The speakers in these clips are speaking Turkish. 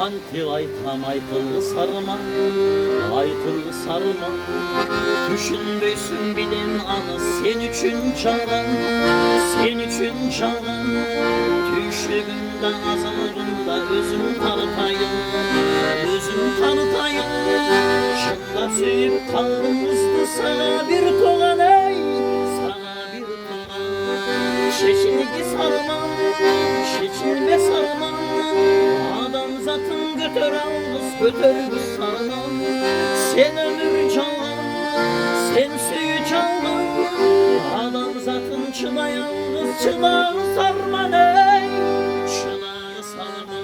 Kanti aytam aytılı sarma, aytılı sarma. Düşünböysün bilen anı sen üçün çalan, sen üçün çalan. Düşlüğümde azarımda özüm tanıtayım, özüm tanıtayım. Şında suyup kaldığımızdı sana bir toğan ey, sana bir toğan. Şeçilgi sarman, şeçilme sarman. Adam zatın götür algız, götür kız sarman. Sen ömür çalan, sen suyu çalan. Adam zatın çıla yalnız, çıla sarman ey, çıla sarman.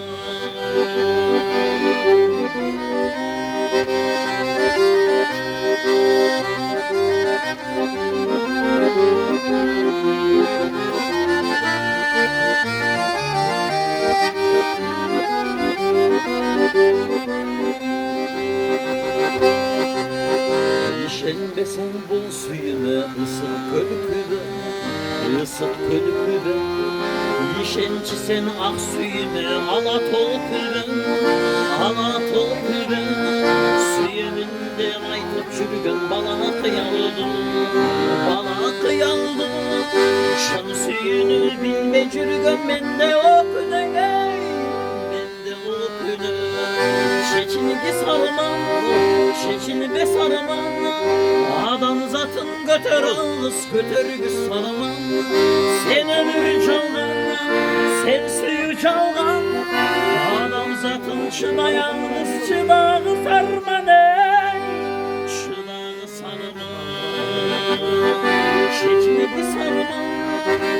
Sen bul suyunu ısıt köpüğü, ısıt köpüğü. Yişençi sen ak suyunu ala tolpüğü, ala tolpüğü. Suyununda aytıp çürügün balana kıyaldım, balana kıyaldım. Şan suyunu bilme çürügün bende o küne, bende o küne. Şeçilgi sarman, şeçilbe sarman. Adam zatın götür algız, götür sarman. Sen ömür çalgan, sen suyu çalgan. Adam zatın çıla yalnız, çılağı sarman ey, çılağı sarman. Şeçilbe sarman,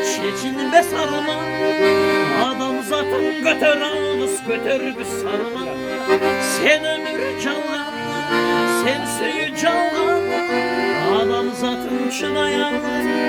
şeçilbe sarman. Adam zatın götür algız, götür sarman. Sen ömür çalgan, sen suyu çalgan. Adam zatın çıla yalnız,